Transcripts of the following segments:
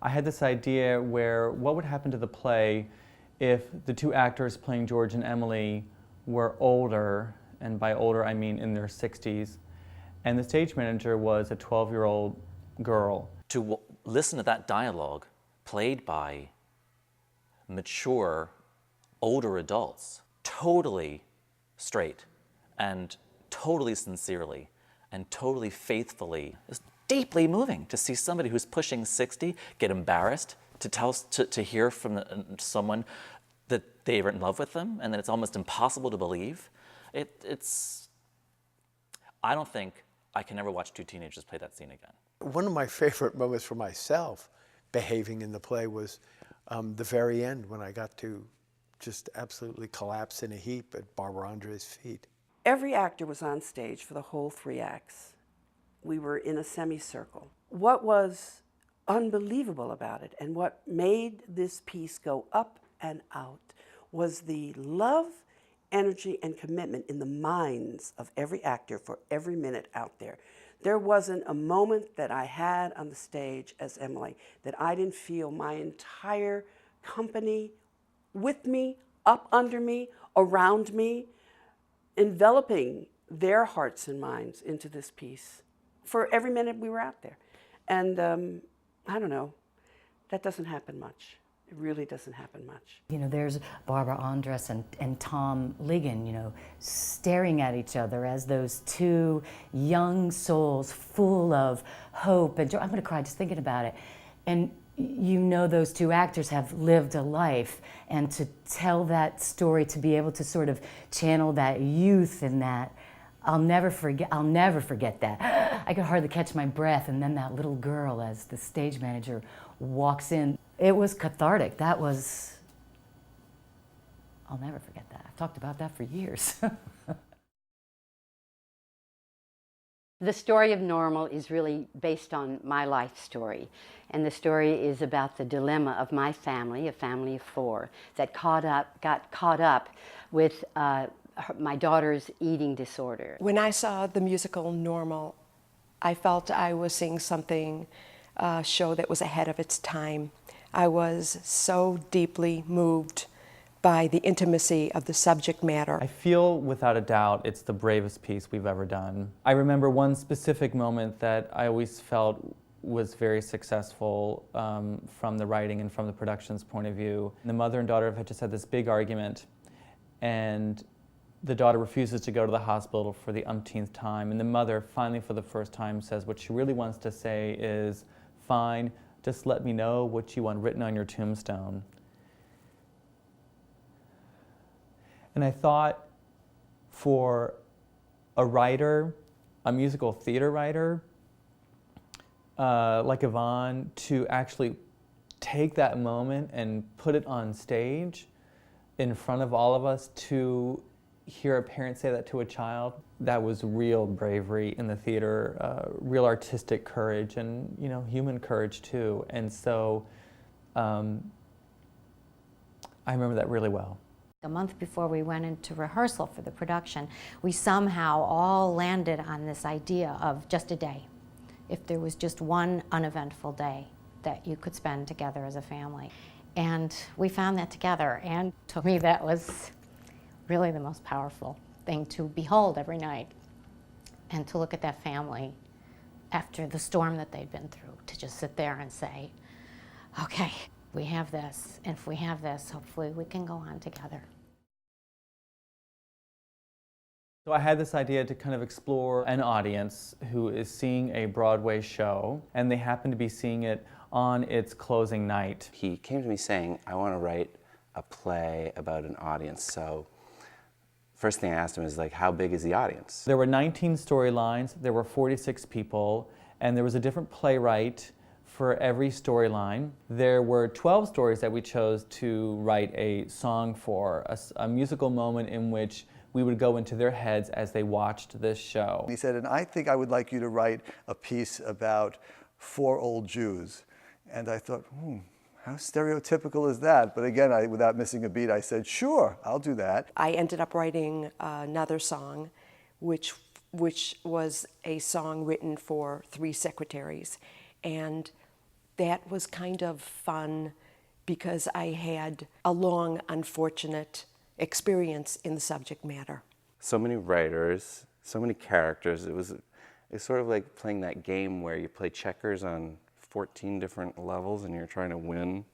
I had this idea where what would happen to the play if the two actors playing George and Emily were older, and by older I mean in their 60s, and the stage manager was a 12-year-old girl. To listen to that dialogue played by mature, older adults, totally straight and totally sincerely and totally faithfully, is deeply moving to see somebody who's pushing 60 get embarrassed to hear from someone that they're in love with them and that it's almost impossible to believe. I don't think I can ever watch two teenagers play that scene again. One of my favorite moments for myself behaving in the play was the very end, when I got to just absolutely collapse in a heap at Barbara Andre's feet. Every actor was on stage for the whole 3 acts. We were in a semicircle. What was unbelievable about it, and what made this piece go up and out, was the love, energy, and commitment in the minds of every actor for every minute out there. There wasn't a moment that I had on the stage as Emily that I didn't feel my entire company with me, up under me, around me, enveloping their hearts and minds into this piece for every minute we were out there. And I don't know, that doesn't happen much. It really doesn't happen much. You know, there's Barbara Andres and Tom Ligon, you know, staring at each other as those two young souls full of hope and joy. I'm going to cry just thinking about it. And you know those two actors have lived a life, and to tell that story, to be able to sort of channel that youth and that, I'll never forget that. I could hardly catch my breath, and then that little girl as the stage manager walks in. It was cathartic. That was, I'll never forget that. I've talked about that for years. The story of Normal is really based on my life story. And the story is about the dilemma of my family, a family of 4, that got caught up with my daughter's eating disorder. When I saw the musical Normal, I felt I was seeing something, a show that was ahead of its time. I was so deeply moved by the intimacy of the subject matter. I feel without a doubt it's the bravest piece we've ever done. I remember one specific moment that I always felt was very successful from the writing and from the production's point of view. The mother and daughter had just had this big argument, and the daughter refuses to go to the hospital for the umpteenth time, and the mother finally for the first time says what she really wants to say is, "Fine, just let me know what you want written on your tombstone." And I thought, for a writer, a musical theater writer, like Yvonne, to actually take that moment and put it on stage in front of all of us, to hear a parent say that to a child, that was real bravery in the theater, real artistic courage, and human courage too. And so I remember that really well. A month before we went into rehearsal for the production, we somehow all landed on this idea of just a day. If there was just one uneventful day that you could spend together as a family. And we found that together, and to me that was really the most powerful thing to behold every night, and to look at that family after the storm that they'd been through, to just sit there and say, okay, we have this, and if we have this, hopefully we can go on together. So I had this idea to kind of explore an audience who is seeing a Broadway show, and they happen to be seeing it on its closing night. He came to me saying, I want to write a play about an audience. So first thing I asked him is, like, how big is the audience? There were 19 storylines, there were 46 people, and there was a different playwright for every storyline. There were 12 stories that we chose to write a song for, a musical moment in which we would go into their heads as they watched this show. He said, and I think I would like you to write a piece about 4 old Jews. And I thought, how stereotypical is that? But again, without missing a beat, I said, sure, I'll do that. I ended up writing another song, which was a song written for 3 secretaries. And That was kind of fun because I had a long, unfortunate experience in the subject matter. So many writers, so many characters. It's sort of like playing that game where you play checkers on 14 different levels and you're trying to win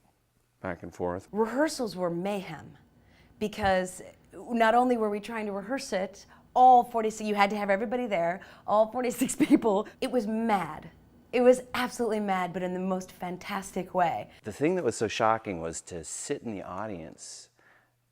back and forth. Rehearsals were mayhem because not only were we trying to rehearse it, all 46, you had to have everybody there, all 46 people. It was mad. It was absolutely mad, but in the most fantastic way. The thing that was so shocking was to sit in the audience,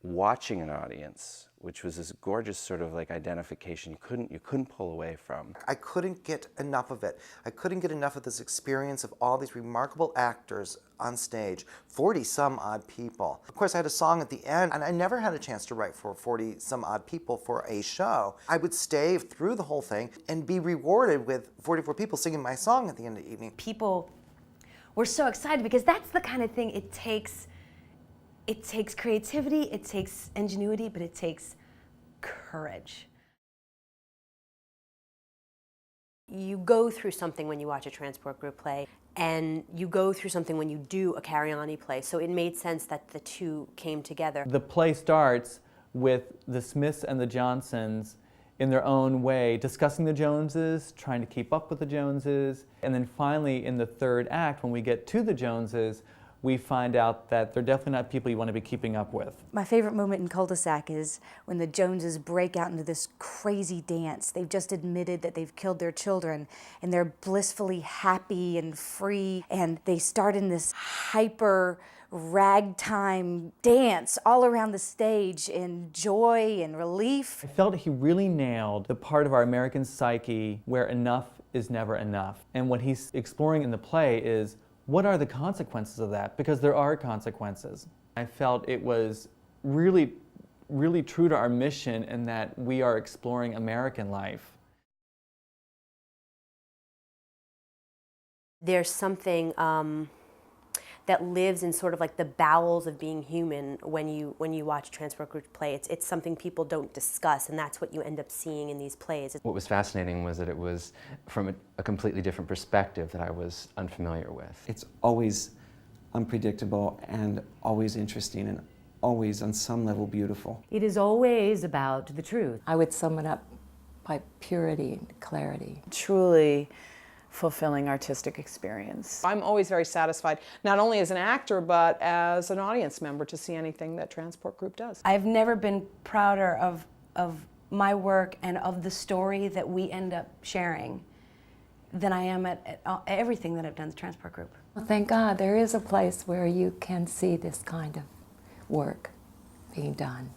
watching an audience, which was this gorgeous sort of like identification you couldn't pull away from. I couldn't get enough of it. I couldn't get enough of this experience of all these remarkable actors on stage, 40-some odd people. Of course, I had a song at the end, and I never had a chance to write for 40-some odd people for a show. I would stay through the whole thing and be rewarded with 44 people singing my song at the end of the evening. People were so excited because that's the kind of thing it takes. It takes creativity, it takes ingenuity, but it takes courage. You go through something when you watch a transport group play, and you go through something when you do a Carry-On-y play, so it made sense that the two came together. The play starts with the Smiths and the Johnsons in their own way, discussing the Joneses, trying to keep up with the Joneses, and then finally in the third act, when we get to the Joneses, we find out that they're definitely not people you want to be keeping up with. My favorite moment in Cul-de-sac is when the Joneses break out into this crazy dance. They've just admitted that they've killed their children, and they're blissfully happy and free, and they start in this hyper ragtime dance all around the stage in joy and relief. I felt he really nailed the part of our American psyche where enough is never enough. And what he's exploring in the play is, what are the consequences of that? Because there are consequences. I felt it was really, really true to our mission in that we are exploring American life. There's something that lives in sort of like the bowels of being human when you watch a transport group play. It's something people don't discuss, and that's what you end up seeing in these plays. What was fascinating was that it was from a completely different perspective that I was unfamiliar with. It's always unpredictable and always interesting and always on some level beautiful. It is always about the truth. I would sum it up by purity and clarity. Truly fulfilling artistic experience. I'm always very satisfied, not only as an actor, but as an audience member to see anything that Transport Group does. I've never been prouder of my work and of the story that we end up sharing than I am at everything that I've done at the Transport Group. Well, thank God there is a place where you can see this kind of work being done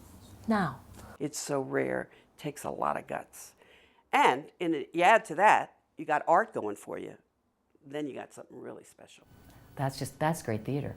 now. It's so rare, it takes a lot of guts. And you add to that, you got art going for you, then you got something really special. That's great theater.